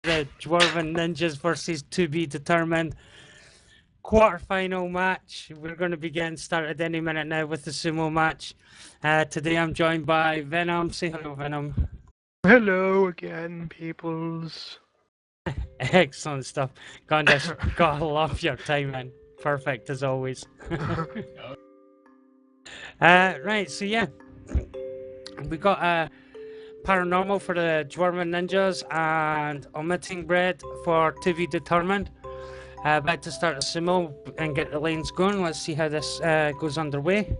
The Dwarven Ninjas versus to be determined quarter-final match. We're going to be getting started any minute now with the sumo match. Today I'm joined by Venom. Say hello, Venom. Hello again, peoples. Excellent stuff. Gondish, gotta love your timing. Perfect as always. Right, so yeah, we got paranormal for the Dwarven Ninjas and omitting bread for to be determined. About to start a sumo and get the lanes going. Let's see how this goes underway.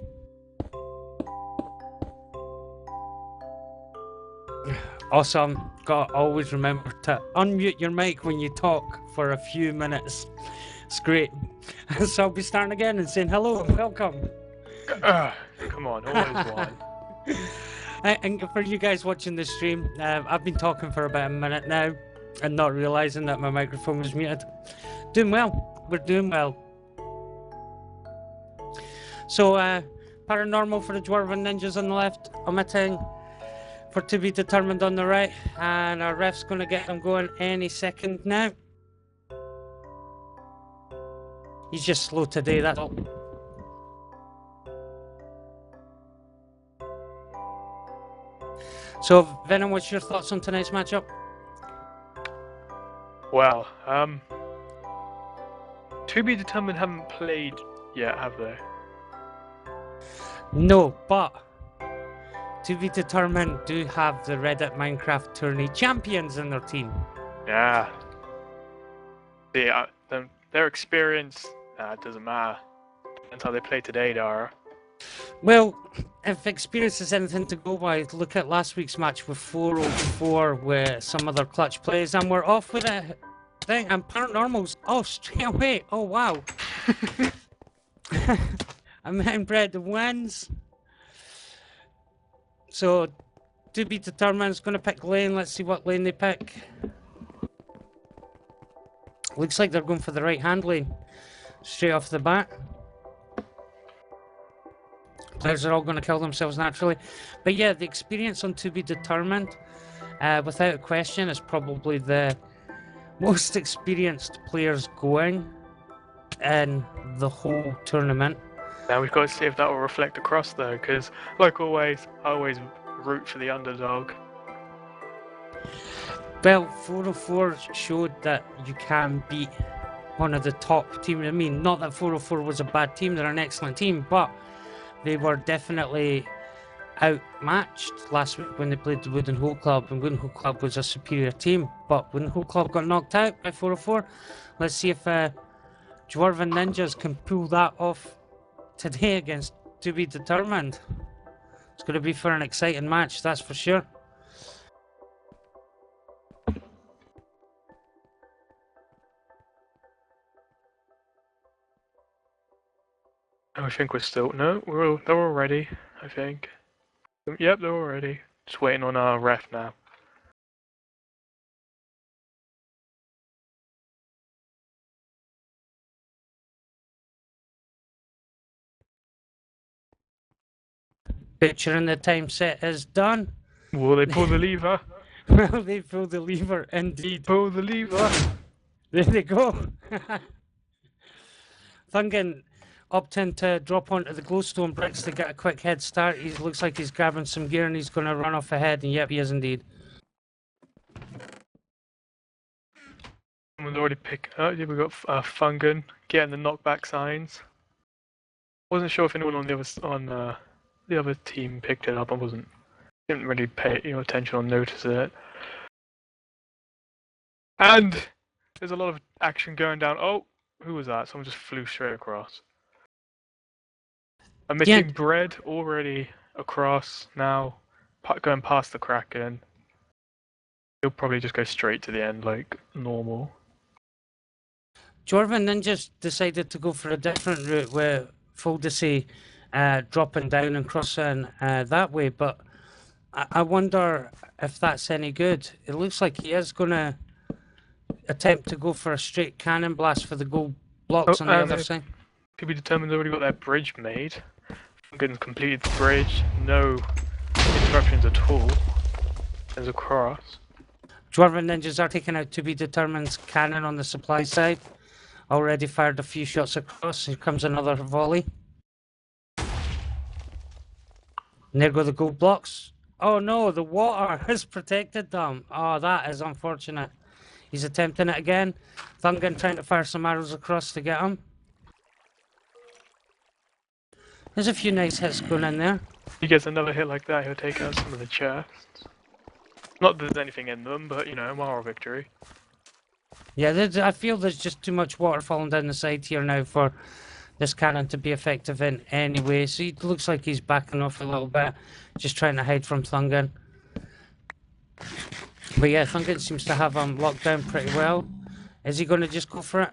Awesome. Got always remember to unmute your mic when you talk for a few minutes. It's great. So I'll be starting again and saying hello and welcome. Come on, always one. And for you guys watching the stream, I've been talking for about a minute now and not realizing that my microphone was muted. Doing well. We're doing well. So, paranormal for the Dwarven Ninjas on the left, omitting for to be determined on the right, and our ref's going to get them going any second now. He's just slow today, that's all. So, Venom, what's your thoughts on tonight's matchup? Well, to be determined haven't played yet, have they? No, but to be determined do have the Reddit Minecraft tourney champions in their team. Yeah. Yeah, their experience doesn't matter. Depends how they play today, Dara. Well, if experience is anything to go by, look at last week's match with 404 with some other clutch plays, and we're off with a thing. And paranormals, oh, straight away. Oh, wow. And Bread wins. So, to be determined is going to pick lane. Let's see what lane they pick. Looks like they're going for the right hand lane. Straight off the bat. Players are all going to kill themselves naturally. But yeah, the experience on to be determined, without a question, is probably the most experienced players going in the whole tournament. Now we've got to see if that will reflect across though, because like always, I always root for the underdog. Well, 404 showed that you can beat one of the top teams. I mean, not that 404 was a bad team, they're an excellent team, but they were definitely outmatched last week when they played the Wooden Hole Club, and Wooden Hole Club was a superior team, but Wooden Hole Club got knocked out by 404. Let's see if Dwarven Ninjas can pull that off today against to be determined. It's going to be for an exciting match, that's for sure. I think we're still they're all ready. I think. Yep, they're all ready. Just waiting on our ref now. Picture in the time set is done. Will they pull the lever? Well, they pulled the lever, indeed. Pull the lever. There they go. Thungan opting to drop onto the glowstone bricks to get a quick head start. He looks like he's grabbing some gear and he's going to run off ahead, and yep, he is indeed. Someone's already picked. Oh, yeah, we got Fungan getting the knockback signs. Wasn't sure if anyone on the other team picked it up. I didn't really pay attention or notice it. And there's a lot of action going down. Oh, who was that? Someone just flew straight across. I'm missing Bread already across now, going past the Kraken. He'll probably just go straight to the end like normal. Dwarven Ninjas decided to go for a different route where Foldesy dropping down and crossing that way, but I wonder if that's any good. It looks like he is going to attempt to go for a straight cannon blast for the gold blocks on the other side. To be determined, already got their bridge made. Fungan's completed the bridge, no interruptions at all. There's a cross. Dwarven ninjas are taking out to be determined cannon on the supply side. Already fired a few shots across. Here comes another volley. And there go the gold blocks. Oh no, the water has protected them. Oh, that is unfortunate. He's attempting it again. Thungan trying to fire some arrows across to get him. There's a few nice hits going in there. He gets another hit like that, he'll take out some of the chests. Not that there's anything in them, but you know, moral victory. Yeah, I feel there's just too much water falling down the side here now for this cannon to be effective in any way. So it looks like he's backing off a little bit, just trying to hide from Thungan. But yeah, Thungan seems to have him locked down pretty well. Is he going to just go for it?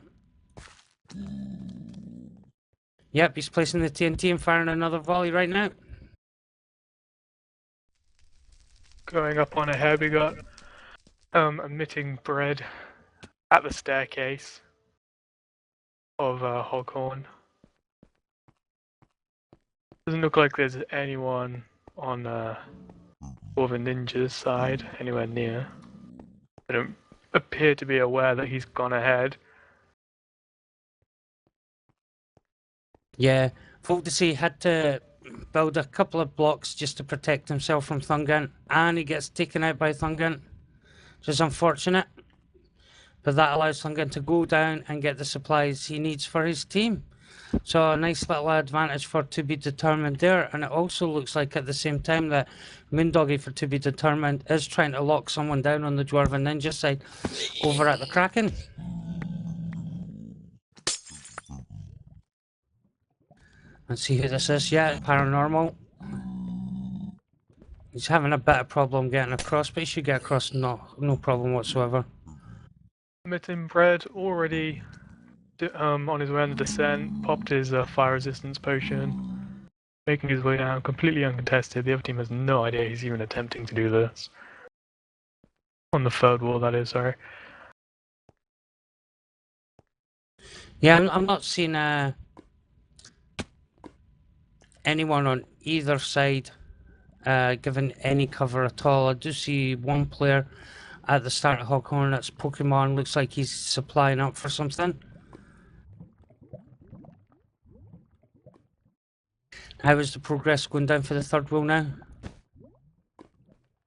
Yep, he's placing the TNT and firing another volley right now. Going up on ahead, we got emitting bread at the staircase of Hoghorn. Doesn't look like there's anyone on Dwarven Ninja's side anywhere near. They don't appear to be aware that he's gone ahead. Yeah, Voltesi had to build a couple of blocks just to protect himself from Thungan, and he gets taken out by Thungan, which is unfortunate. But that allows Thungan to go down and get the supplies he needs for his team. So a nice little advantage for To Be Determined there, and it also looks like at the same time that Moondoggy for To Be Determined is trying to lock someone down on the Dwarven Ninja side over at the Kraken. Let's see who this is. Yeah, Paranormal. He's having a bit of problem getting across, but he should get across no problem whatsoever. Emitting bread already on his way on the descent, popped his fire resistance potion, making his way down completely uncontested. The other team has no idea he's even attempting to do this. On the third wall, that is, sorry. Yeah, I'm not seeing anyone on either side given any cover at all. I do see one player at the start of Hoghorn, that's Pokemon. Looks like he's supplying up for something. How is the progress going down for the third wheel now?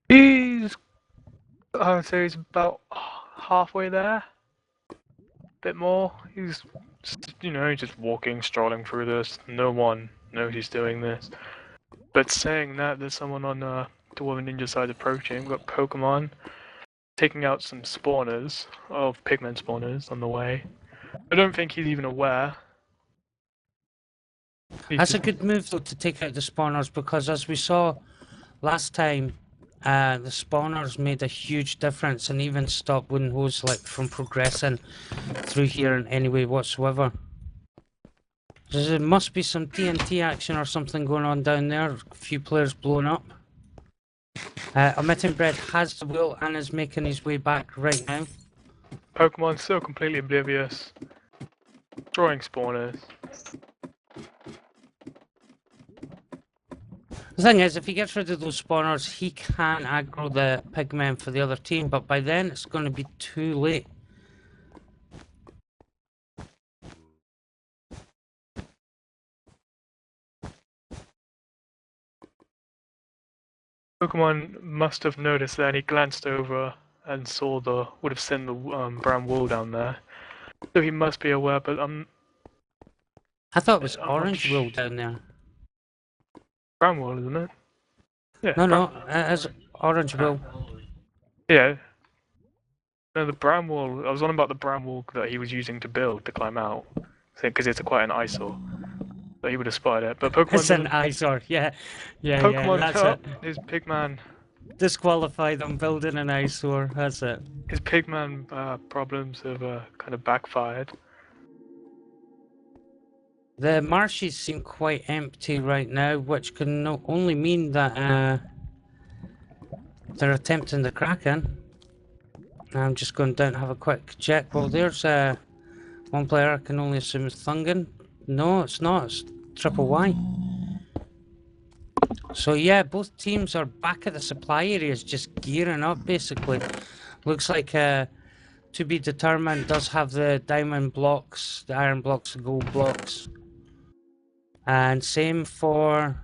I would say he's about halfway there. A bit more. He's just, just walking, strolling through this. No one knows he's doing this. But saying that, there's someone on the Dwarven Ninja side approaching. We've got Pokemon taking out some spawners, of pigment spawners, on the way. I don't think he's even aware. That's a good move though, to take out the spawners, because as we saw last time, the spawners made a huge difference and even stopped Wooden Hose from progressing through here in any way whatsoever. There must be some TNT action or something going on down there. A few players blowing up. Emitting Bread has the wheel and is making his way back right now. Pokemon still completely oblivious. Drawing spawners. The thing is, if he gets rid of those spawners, he can aggro the pigmen for the other team, but by then it's going to be too late. Pokemon must have noticed that, and he glanced over and would have seen the brown wool down there. So he must be aware, but I thought it was orange wool down there. Brown wool, isn't it? Yeah. No, it's orange wool. Yeah. No, the brown wool. I was on about the brown wool that he was using to build to climb out, because it's quite an eyesore. But he would have spotted it. But Pokemon. It's an eyesore. Yeah. Pokemon, That's it. His Pigman. Disqualified on building an eyesore. That's it. His Pigman problems have kind of backfired. The marshes seem quite empty right now, which can only mean that they're attempting the Kraken. I'm just going down to have a quick check. Well, there's one player. I can only assume it's Thungan. No, it's not. It's Triple Y. So yeah, both teams are back at the supply areas, just gearing up basically. Looks like to be determined does have the diamond blocks, the iron blocks, the gold blocks. And same for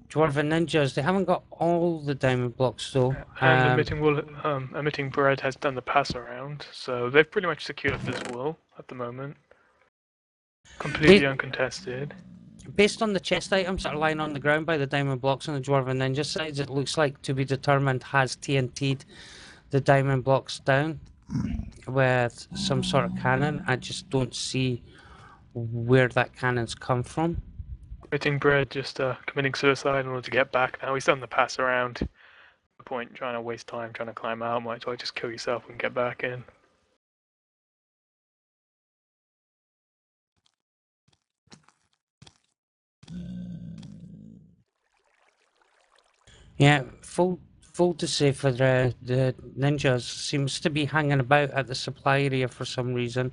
Dwarven Ninjas. They haven't got all the diamond blocks though. And Emitting Bread has done the pass around, so they've pretty much secured this wool at the moment. Completely uncontested. Based on the chest items that are lying on the ground by the diamond blocks on the Dwarven Ninja sides, it looks like to be determined has TNT'd the diamond blocks down with some sort of cannon. I just don't see where that cannon's come from. Emitting Bread just committing suicide in order to get back now. He's done the pass around. No point trying to waste time trying to climb out. Might as well just kill yourself and get back in. Yeah, full to say for the ninjas seems to be hanging about at the supply area for some reason.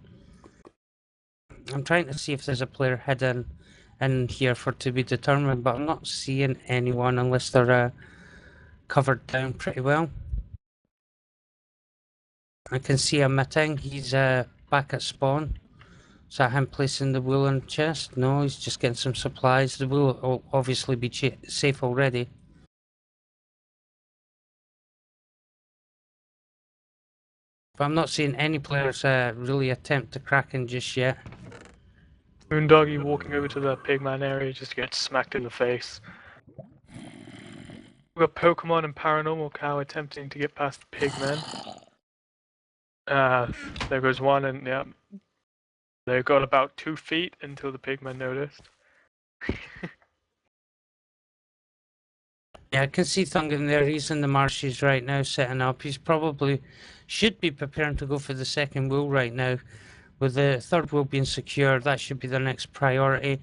I'm trying to see if there's a player hidden in here for to be determined, but I'm not seeing anyone unless they're covered down pretty well. I can see a Meeting. He's back at spawn. Is that him placing the woolen chest? No, he's just getting some supplies. The wool will obviously be safe already. But I'm not seeing any players really attempt to crack in just yet. Moondoggy walking over to the pigman area just to get smacked in the face. We've got Pokemon and Paranormal Cow attempting to get past the pigmen. There goes one, and yeah, they got about 2 feet until the pigmen noticed. Yeah, I can see Thungan there. He's in the marshes right now, setting up. He's probably should be preparing to go for the second wool right now. With the third wool being secured, that should be their next priority.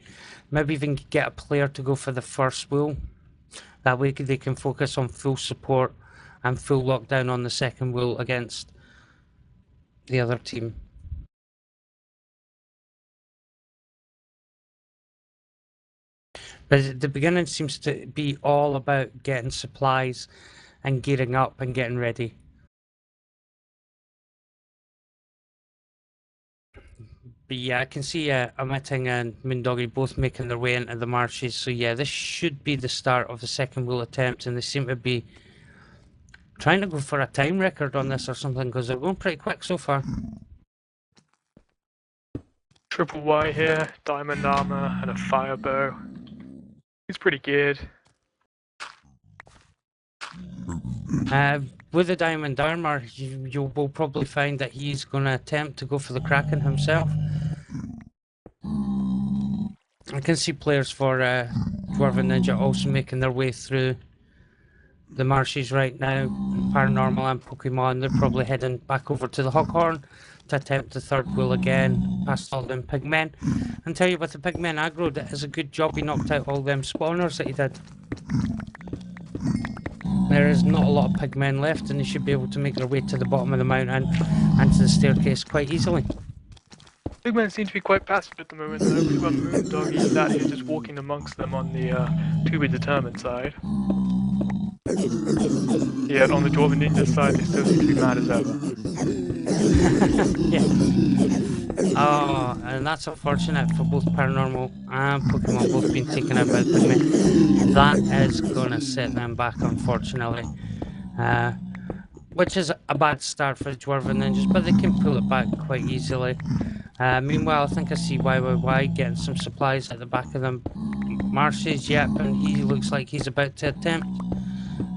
Maybe even get a player to go for the first wool. That way they can focus on full support and full lockdown on the second wool against the other team. But the beginning seems to be all about getting supplies and gearing up and getting ready. But yeah, I can see Emitting and Moondoggy both making their way into the marshes. So yeah, this should be the start of the second wool attempt, and they seem to be trying to go for a time record on this or something, because they're going pretty quick so far. Triple Y here, diamond armor and a fire bow. He's pretty good. With the diamond armor, you will probably find that he's going to attempt to go for the Kraken himself. I can see players for Dwarven Ninja also making their way through the marshes right now. Paranormal and Pokemon, they're probably heading back over to the Hawkhorn to attempt the third wool again, past all them pigmen. And tell you, with the pigmen aggro, that is a good job. He knocked out all them spawners that he did. There is not a lot of pigmen left, and they should be able to make their way to the bottom of the mountain and to the staircase quite easily. Pigmen seem to be quite passive at the moment though. We've got Moondoggy and that is just walking amongst them on the to be determined side. Yeah, on the Dwarven Ninja side they still seem to be mad as ever. Yeah. Oh, and that's unfortunate for both Paranormal and Pokemon both being taken out by the pigmen. That is going to set them back, unfortunately. Which is a bad start for the Dwarven Ninjas, but they can pull it back quite easily. Meanwhile, I think I see YYY getting some supplies at the back of the marshes. Yep, and he looks like he's about to attempt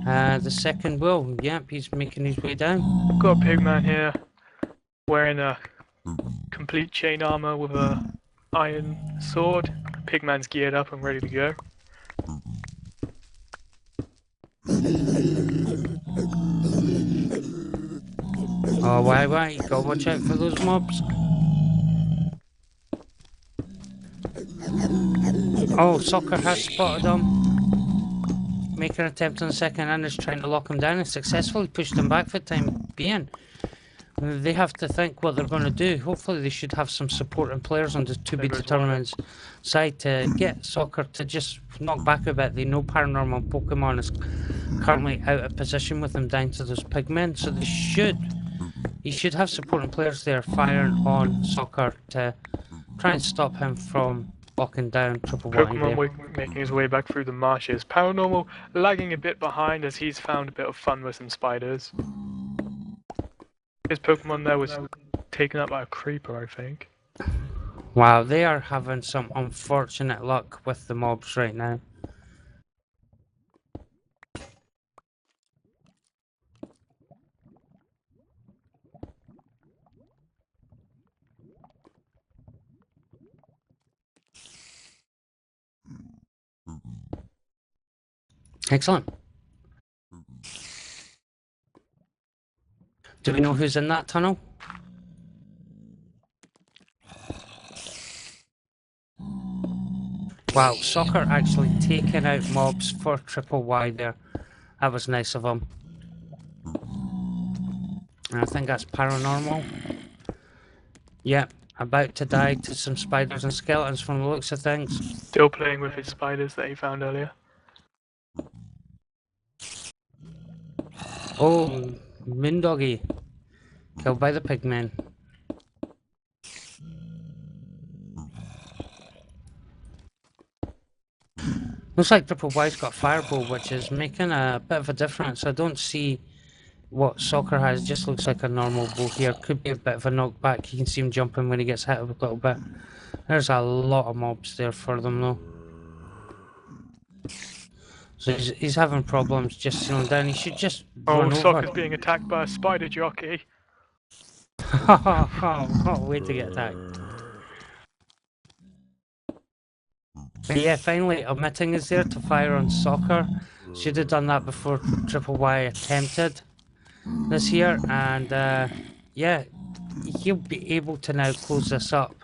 the second wool. Yep, he's making his way down. Got a pigman here wearing a complete chain armor with a iron sword. Pigman's geared up and ready to go. Oh, why? You gotta watch out for those mobs. Oh, Soccer has spotted him. Making an attempt on the second and is trying to lock him down and successfully pushed him back for the time being. They have to think what they're going to do. Hopefully they should have some supporting players on the to be determined side to get Soccer to just knock back a bit. They know Paranormal Pokemon is currently out of position with them down to those pigmen, so he should have supporting players there firing on Soccer to try and stop him from locking down Triple Y Pokemon there. making his way back through the marshes. Paranormal lagging a bit behind as he's found a bit of fun with some spiders. His Pokemon there was taken up by a creeper, I think. Wow, they are having some unfortunate luck with the mobs right now. Excellent. Do we know who's in that tunnel? Wow, Soccer actually taking out mobs for Triple Y there. That was nice of him. And I think that's Paranormal. Yeah, about to die to some spiders and skeletons from the looks of things. Still playing with his spiders that he found earlier. Oh, Moondoggy. Killed by the pigmen. Looks like Triple Y's got Fireball, which is making a bit of a difference. I don't see what Soccer has. It just looks like a normal bow here. Could be a bit of a knockback. You can see him jumping when he gets hit a little bit. There's a lot of mobs there for them though. So he's having problems just slowing down. He should just run over. Soccer's being attacked by a spider jockey. Oh, way to get attacked. But yeah, finally, Omitting is there to fire on Soccer. Should have done that before Triple Y attempted this here. And yeah, he'll be able to now close this up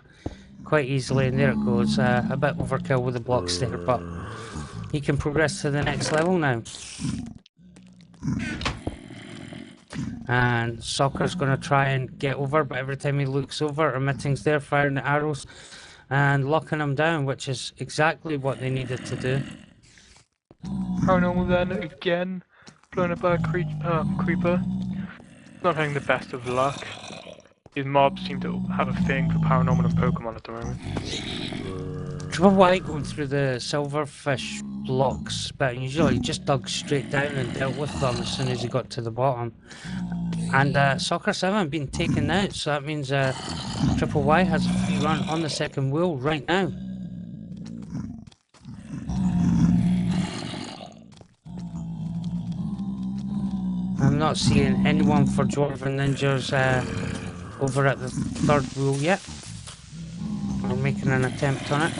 quite easily. And there it goes. A bit overkill with the blocks there, but he can progress to the next level now. And Soccer's going to try and get over, but every time he looks over, Omitting's there firing the arrows and locking him down, which is exactly what they needed to do. Paranormal then again, blown up by a creeper. Not having the best of luck. His mobs seem to have a thing for Paranormal and Pokemon at the moment. Triple Y going through the silverfish blocks, but usually he just dug straight down and dealt with them as soon as he got to the bottom. And Soccer 7 being taken out, so that means Triple Y has a free run on the second wheel right now. I'm not seeing anyone for Dwarven Ninjas over at the third wheel yet. We're making an attempt on it.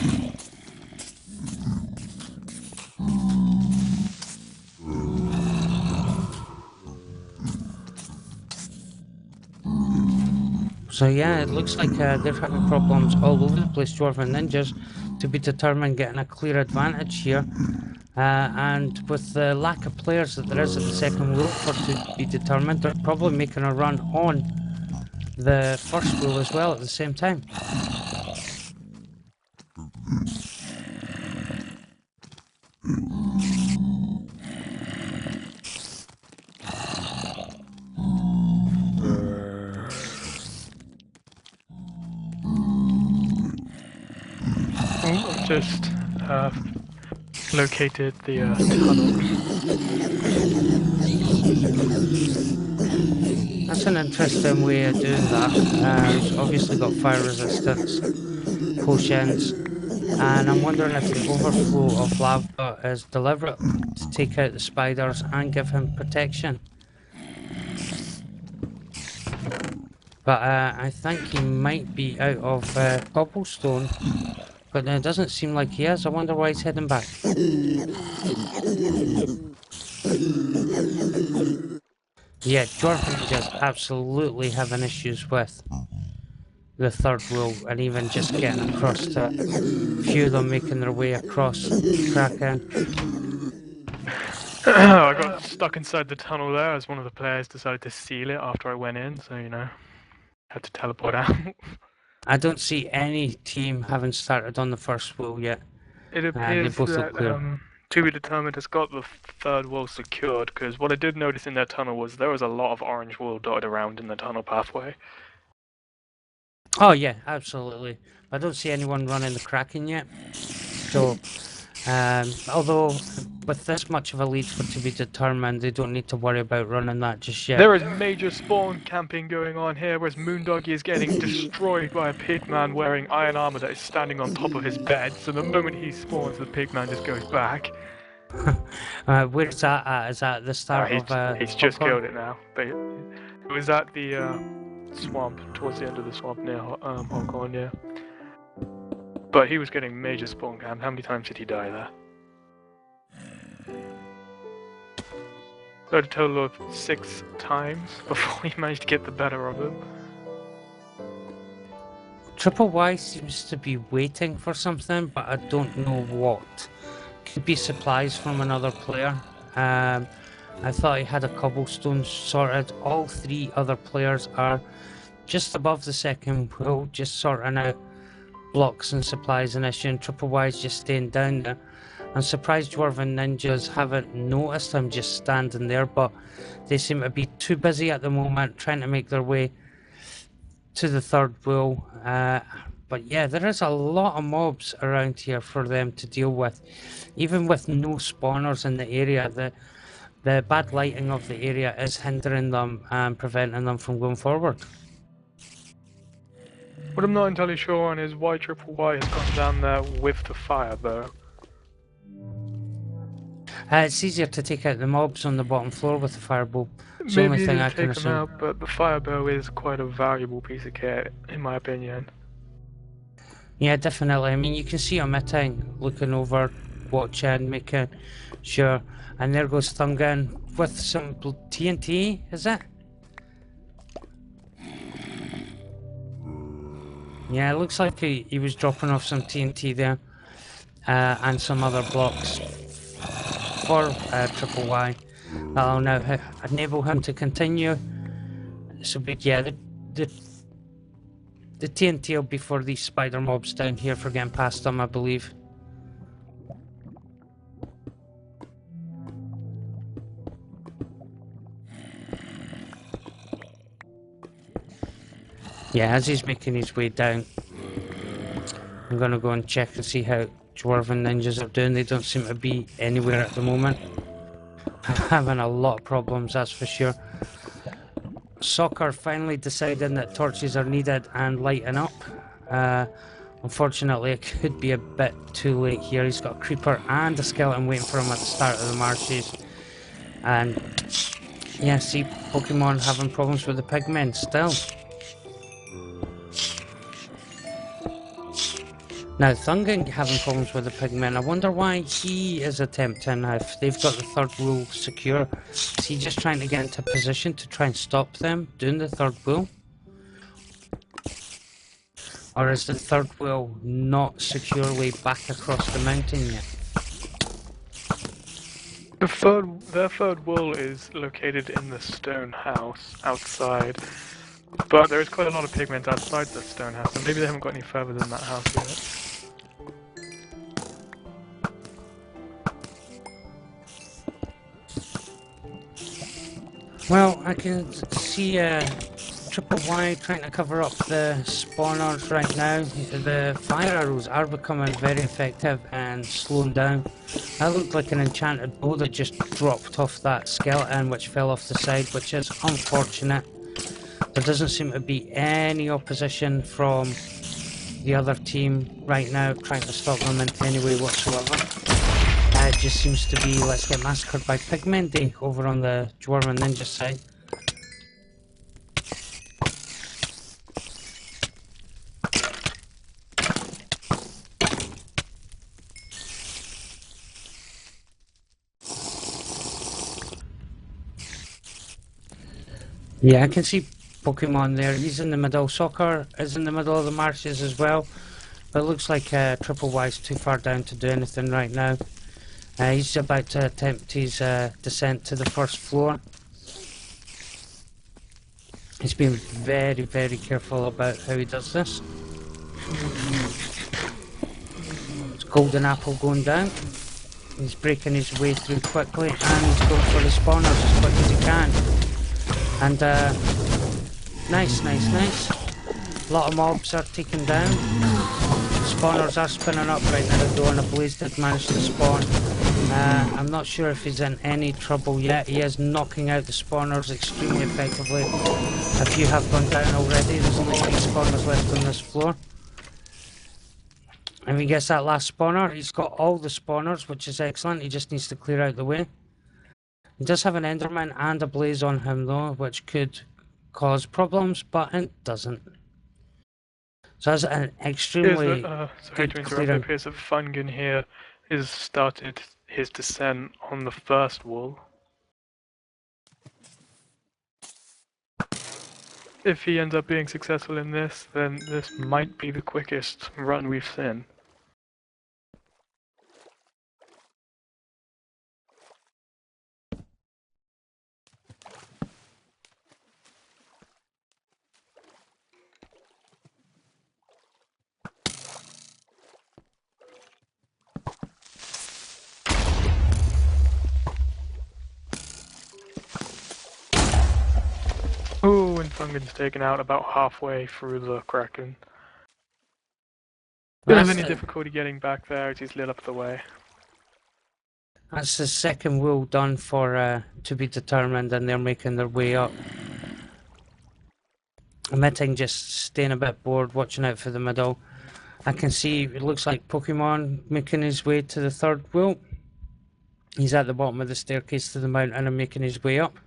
So yeah, it looks like they're having problems all over the place, Dwarven Ninjas, to be determined getting a clear advantage here. And with the lack of players that there is at the second wheel for to be determined, they're probably making a run on the first wheel as well at the same time. I've just located the tunnel. That's an interesting way of doing that. It's obviously got fire resistance potions, and I'm wondering if the overflow of lava is deliberate to take out the spiders and give him protection. But I think he might be out of cobblestone, but it doesn't seem like he is. I wonder why he's heading back. Yeah, Dwarven just absolutely having issues with the third wheel and even just getting across to a few of them making their way across Kraken. I got stuck inside the tunnel there as one of the players decided to seal it after I went in, so you know, had to teleport out. I don't see any team having started on the first wheel yet. It appears both that look clear. To be determined has got the third wall secured, because what I did notice in their tunnel was there was a lot of orange wool dotted around in the tunnel pathway. Oh yeah, absolutely. I don't see anyone running the Kraken yet. So, although with this much of a lead for to be determined, they don't need to worry about running that just yet. There is major spawn camping going on here, whereas Moondoggy is getting destroyed by a pigman wearing iron armor that is standing on top of his bed, so the moment he spawns, the pigman just goes back. Where's that at? Is that the start of He's just Popcorn? killed it now. But it was at the swamp, towards the end of the swamp near Hong Kong, yeah. But he was getting major spawn camp. How many times did he die there? So a total of 6 times before he managed to get the better of him. Triple Y seems to be waiting for something, but I don't know what. Could be supplies from another player. I thought he had a cobblestone sorted. All 3 other players are just above the second pool, just sorting out blocks and supplies and issue, and Triple Y is just staying down there. I'm surprised Dwarven ninjas haven't noticed him just standing there, but they seem to be too busy at the moment trying to make their way to the third wheel. But yeah, there is a lot of mobs around here for them to deal with. Even with no spawners in the area, the bad lighting of the area is hindering them and preventing them from going forward. What I'm not entirely sure on is why Triple Y has gone down there with the fire bow. It's easier to take out the mobs on the bottom floor with the firebow. It's the Maybe only you thing need I to can take them assume. out, but the fire bow is quite a valuable piece of kit, in my opinion. Yeah, definitely. I mean, you can see him hitting, looking over, watching, making sure. And there goes Thungan with some TNT, is it? Yeah, it looks like he was dropping off some TNT there. And some other blocks for Triple Y. That'll now enable him to continue. So, but yeah, the TNT will be for these spider mobs down here for getting past them, I believe. Yeah, as he's making his way down, I'm gonna go and check and see how Dwarven ninjas are doing. They don't seem to be anywhere at the moment. Having a lot of problems, that's for sure. Soccer finally deciding that torches are needed and lighting up. Unfortunately, it could be a bit too late here. He's got a creeper and a skeleton waiting for him at the start of the marshes. And yeah, see, Pokemon having problems with the pigmen still. Now, Thungan having problems with the pigmen. I wonder why he is attempting, if they've got the third wheel secure. Is he just trying to get into position to try and stop them doing the third wheel? Or is the third wheel not securely back across the mountain yet? Their third wall is located in the stone house outside, but there is quite a lot of pigments outside the stone house, so maybe they haven't got any further than that house yet. Well, I can see Triple Y trying to cover up the spawners right now. The fire arrows are becoming very effective and slowing down. That looked like an enchanted bow that just dropped off that skeleton which fell off the side, which is unfortunate. There doesn't seem to be any opposition from the other team right now trying to stop them in any way whatsoever. It just seems to be let's get massacred by pigmen day over on the Dwarven ninja side. Yeah, I can see Pokemon there. He's in the middle. Soccer is in the middle of the marshes as well. But it looks like Triple Y's too far down to do anything right now. He's about to attempt his descent to the first floor. He's being very, very careful about how he does this. It's Golden Apple going down. He's breaking his way through quickly, and he's going for the spawners as quick as he can. And nice. A lot of mobs are taken down. Spawners are spinning up right now though, and a blaze did manage to spawn. I'm not sure if he's in any trouble yet. He is knocking out the spawners extremely effectively. A few have gone down already. There's only 3 spawners left on this floor. If he gets that last spawner, he's got all the spawners, which is excellent. He just needs to clear out the way. He does have an enderman and a blaze on him though, which could cause problems, but it doesn't. So that's an extremely sorry to interrupt. It appears that Fungan here has started his descent on the first wall. If he ends up being successful in this, then this might be the quickest run we've seen. Oh, and Fungan's taken out about halfway through the Kraken. Don't have any difficulty getting back there as he's lit up the way. That's the second wool done for to be determined, and they're making their way up. Emitting just staying a bit bored, watching out for the middle. I can see it looks like Pokemon making his way to the third wool. He's at the bottom of the staircase to the mountain and making his way up.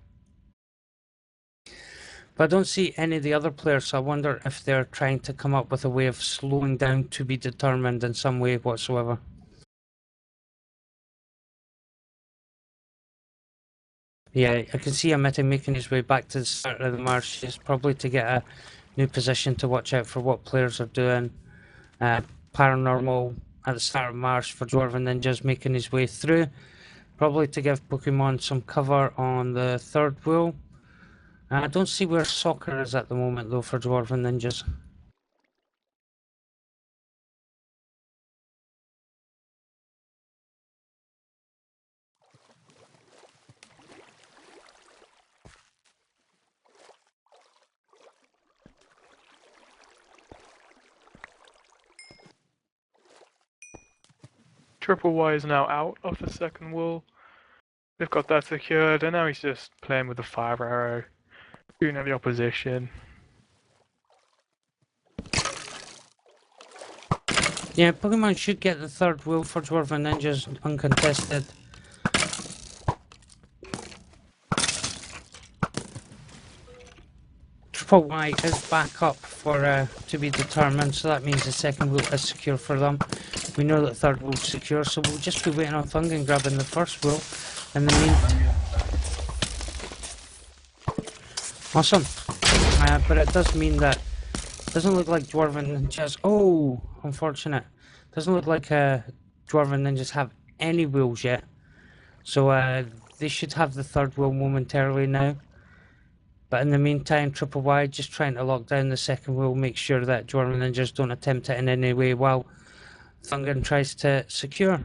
But I don't see any of the other players, so I wonder if they're trying to come up with a way of slowing down to be determined in some way whatsoever. Yeah, I can see Emitting making his way back to the start of the marshes, probably to get a new position to watch out for what players are doing. Paranormal at the start of Marsh for Dwarven Ninjas making his way through, probably to give Pokemon some cover on the third wool. I don't see where soccer is at the moment though for Dwarven Ninjas. Triple Y is now out of the second wall. They've got that secured, and now he's just playing with the fire arrow, shooting at the opposition. Yeah, Pokemon should get the third wheel for Dwarven Ninjas uncontested. Triple Y is back up for to be determined, so that means the second wheel is secure for them. We know that the third wheel's secure, so we'll just be waiting on Fungan grabbing the first wheel. In the meantime, awesome. But it does mean that it doesn't look like Dwarven Ninjas. Oh, unfortunate. Doesn't look like Dwarven Ninjas have any wheels yet. So they should have the third wheel momentarily now. But in the meantime, Triple Y just trying to lock down the second wheel, make sure that Dwarven Ninjas don't attempt it in any way while Fungan tries to secure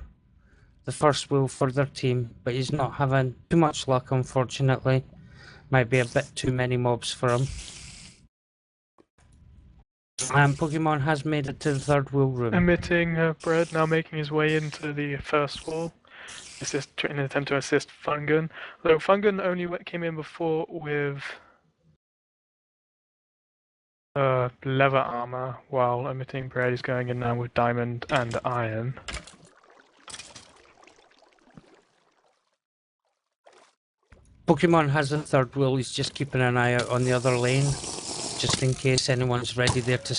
the first wheel for their team. But he's not having too much luck, unfortunately. Might be a bit too many mobs for him. Pokemon has made it to the third wheel room. Emitting Bread now making his way into the first wall. In an attempt to assist Fungan. Though Fungan only came in before with leather armor, while Emitting Bread is going in now with diamond and iron. Pokemon has a third wheel, he's just keeping an eye out on the other lane, just in case anyone's ready there to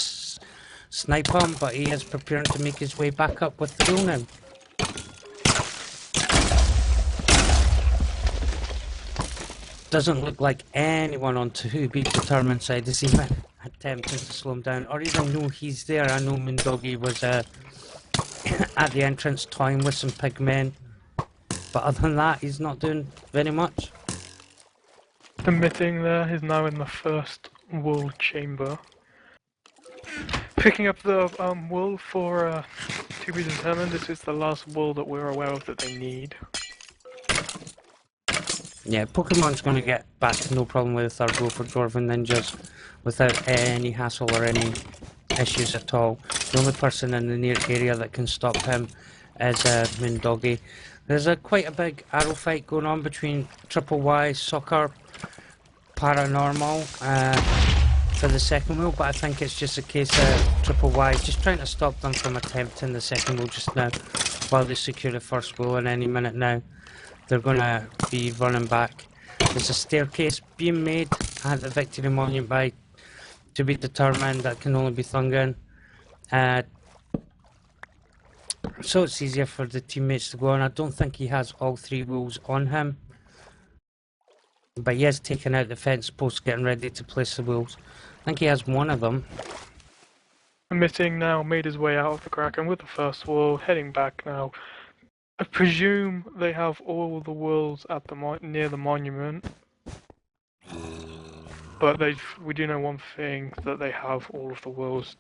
snipe him, but he is preparing to make his way back up with the wheel now. Doesn't look like anyone on To Be Determined side is even attempting to slow him down, or even know he's there. I know Moondoggy was at the entrance toying with some pigmen, but other than that, he's not doing very much. Emitting there is now in the first wool chamber. Picking up the wool for to be determined. This is the last wool that we're aware of that they need. Yeah, Pokemon's going to get back to no problem with a third wool for Dwarven Ninjas without any hassle or any issues at all. The only person in the near area that can stop him is Mindoggy. There's quite a big arrow fight going on between Triple Y, Soccer, Paranormal for the second wheel, but I think it's just a case of Triple Y just trying to stop them from attempting the second wheel just now while they secure the first wheel, and any minute now they're going to be running back. There's a staircase being made at the Victory Monument by to be determined. That can only be Thungan. So it's easier for the teammates to go on. I don't think he has all three wheels on him, but he is taking out the fence post, getting ready to place the wheels. I think he has one of them. Emitting now made his way out of the Kraken with the first wall, heading back now. I presume they have all the wheels at the near the monument, but we do know one thing, that they have all of the wheels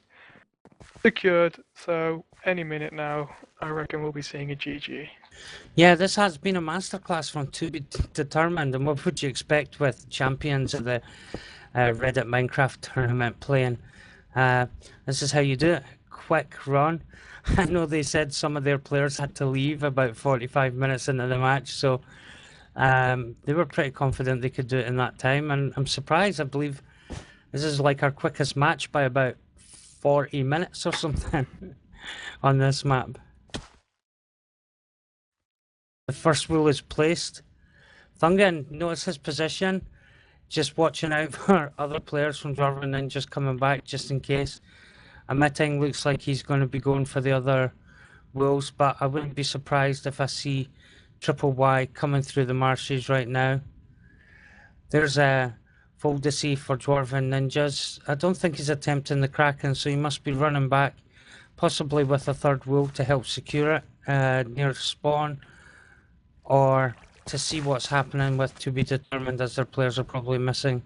secured. So any minute now, I reckon we'll be seeing a GG. Yeah, this has been a masterclass from To Be Determined, and what would you expect with champions of the Reddit Minecraft tournament playing? This is how you do it. Quick run. I know they said some of their players had to leave about 45 minutes into the match, so they were pretty confident they could do it in that time, and I'm surprised. I believe this is like our quickest match by about 40 minutes or something on this map. The first wheel is placed. Thungan, notice his position, just watching out for other players from Dwarven Ninjas coming back just in case. Emitting looks like he's going to be going for the other wheels, but I wouldn't be surprised if I see Triple Y coming through the marshes right now. There's a Foldacy for Dwarven Ninjas. I don't think he's attempting the Kraken, so he must be running back, possibly with a third wheel to help secure it near spawn, or to see what's happening with To Be Determined, as their players are probably missing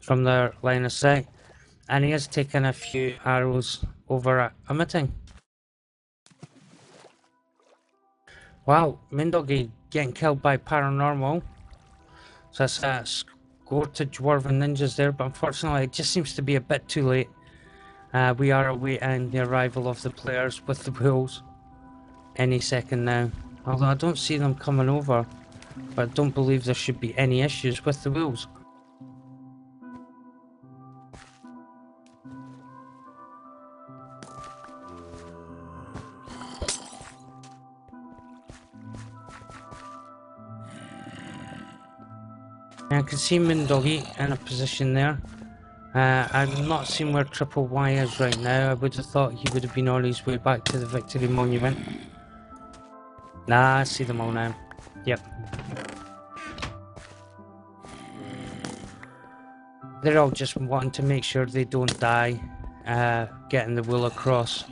from their line of sight. And he is taking a few arrows over at Emitting. Wow, Mindoggy getting killed by Paranormal. So that's a score to Dwarven Ninjas there, but unfortunately it just seems to be a bit too late. We are awaiting the arrival of the players with the wheels any second now. Although I don't see them coming over, but I don't believe there should be any issues with the wheels. I can see Mindoggy in a position there. I'm not seeing where Triple Y is right now. I would have thought he would have been on his way back to the Victory Monument. Nah, I see them all now. Yep. They're all just wanting to make sure they don't die, getting the wheel across.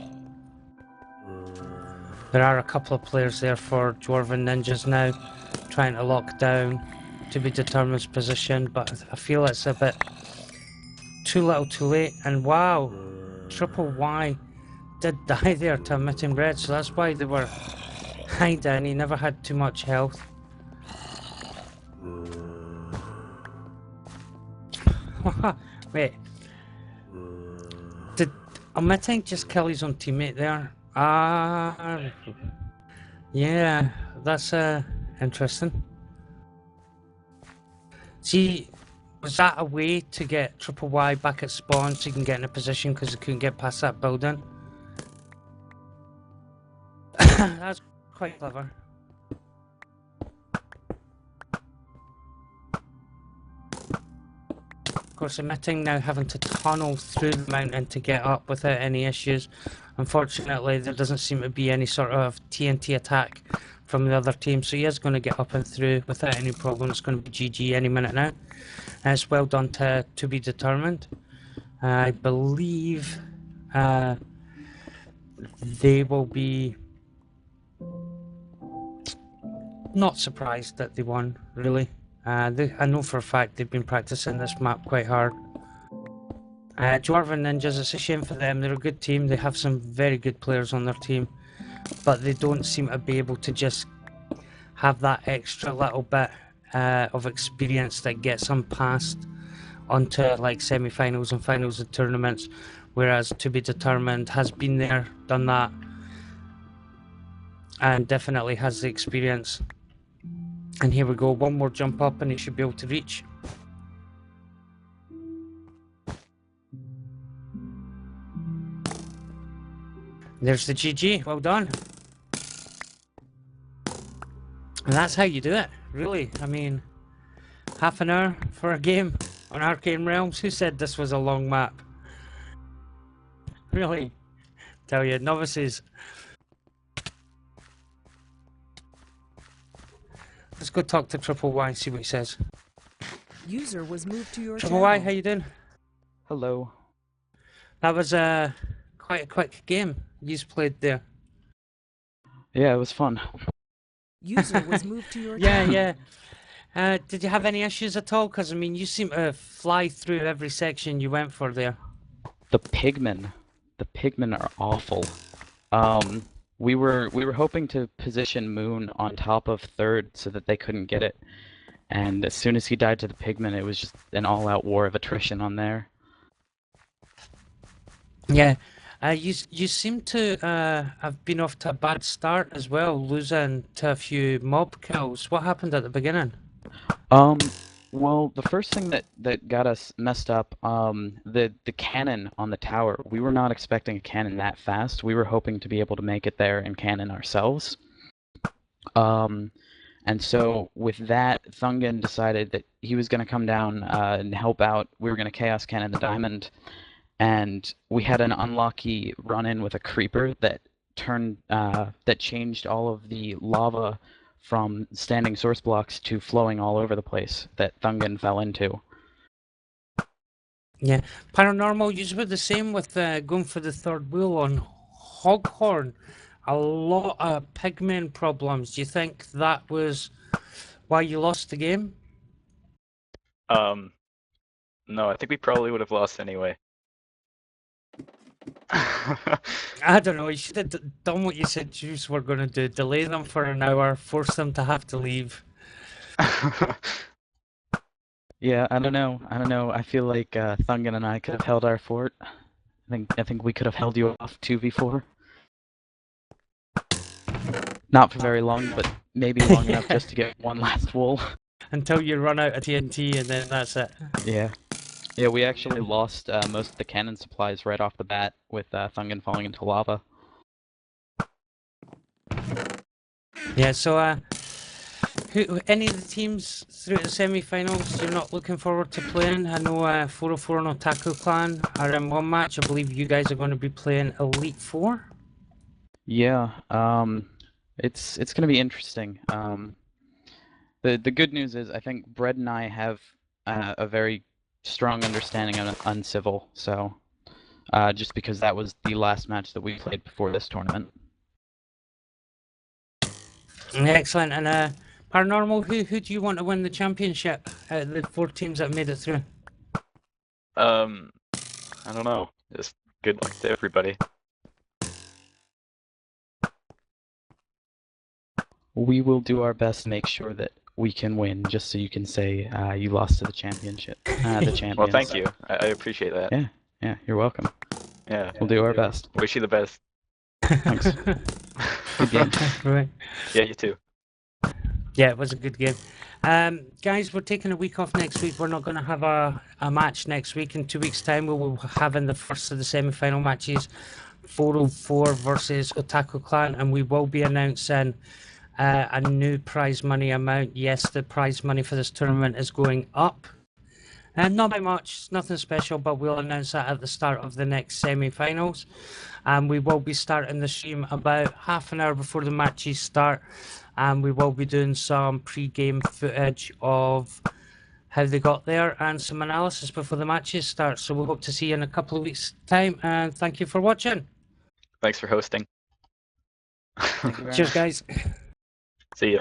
There are a couple of players there for Dwarven Ninjas now, trying to lock down To Be Determined's position, but I feel it's a bit too little too late. And wow, Triple Y did die there to Emitting Red, so that's why they were hiding. He never had too much health. Wait, did Emitting just kill his own teammate there? Yeah, that's interesting. See, was that a way to get Triple Y back at spawn so you can get in a position because they couldn't get past that building? That's quite clever. Of course, Emitting now having to tunnel through the mountain to get up without any issues. Unfortunately, there doesn't seem to be any sort of TNT attack from the other team, so he is going to get up and through without any problem. It's going to be GG any minute now. It's well done to Be Determined. I believe they will be not surprised that they won, really. I know for a fact they've been practicing this map quite hard. Dwarven Ninjas, it's a shame for them. They're a good team. They have some very good players on their team. but they don't seem to be able to just have that extra little bit of experience that gets them past onto like semi-finals and finals of tournaments, whereas To Be Determined has been there, done that, and definitely has the experience. And here we go, one more jump up and he should be able to reach. There's the GG, well done. And that's how you do it, really. I mean, half an hour for a game on Arcane Realms. Who said this was a long map? Really? Tell you, novices. Let's go talk to Triple Y and see what he says. User was moved to your Triple channel. Y, how you doing? Hello. That was quite a quick game you played there. Yeah, it was fun. User was moved to your Yeah, channel. yeah. Did you have any issues at all? Because I mean, you seem to fly through every section you went for there. The pigmen are awful. We were hoping to position Moon on top of third so that they couldn't get it. And as soon as he died to the pigmen, it was just an all-out war of attrition on there. Yeah. You seem to have been off to a bad start as well, losing to a few mob kills. What happened at the beginning? Well, the first thing that got us messed up, the cannon on the tower. We were not expecting a cannon that fast. We were hoping to be able to make it there and cannon ourselves. And so with that, Thungan decided that he was going to come down and help out. We were going to Chaos Cannon the diamond, and we had an unlucky run-in with a creeper that changed all of the lava from standing source blocks to flowing all over the place that Thungan fell into. Yeah, Paranormal, you were the same with going for the third wheel on Hoghorn. A lot of pigmen problems. Do you think that was why you lost the game? No, I think we probably would have lost anyway. I don't know, you should have done what you said you were going to do. Delay them for an hour, force them to have to leave. Yeah, I don't know. I feel like Thungan and I could have held our fort. I think we could have held you off 2v4. Not for very long, but maybe long enough just to get one last wool. Until you run out of TNT and then that's it. Yeah. Yeah, we actually lost most of the cannon supplies right off the bat with Thungan falling into lava. Yeah, so any of the teams through the semi-finals you're not looking forward to playing? I know 404 and Otaku Clan are in one match. I believe you guys are going to be playing Elite Four. Yeah, it's going to be interesting. The good news is I think Brett and I have a very strong understanding of Uncivil, so just because that was the last match that we played before this tournament. Excellent. And Paranormal, who do you want to win the championship out of the 4 teams that made it through? I don't know. Just good luck to everybody. We will do our best to make sure that we can win, just so you can say you lost to the championship. The champions. Well, thank you. I appreciate that. Yeah, you're welcome. Yeah. We'll do our best. Wish you the best. Thanks. Good game. Right. Yeah, you too. Yeah, it was a good game. Guys, we're taking a week off next week. We're not going to have a match next week. In 2 weeks' time, we will have in the first of the semi-final matches 404 versus Otaku Clan, and we will be announcing a new prize money amount. Yes, the prize money for this tournament is going up. Not by much, nothing special, but we'll announce that at the start of the next semi-finals. And we will be starting the stream about half an hour before the matches start. And we will be doing some pre-game footage of how they got there and some analysis before the matches start. So we hope to see you in a couple of weeks' time. And thank you for watching. Thanks for hosting. Thank you very Cheers, much. guys. See ya.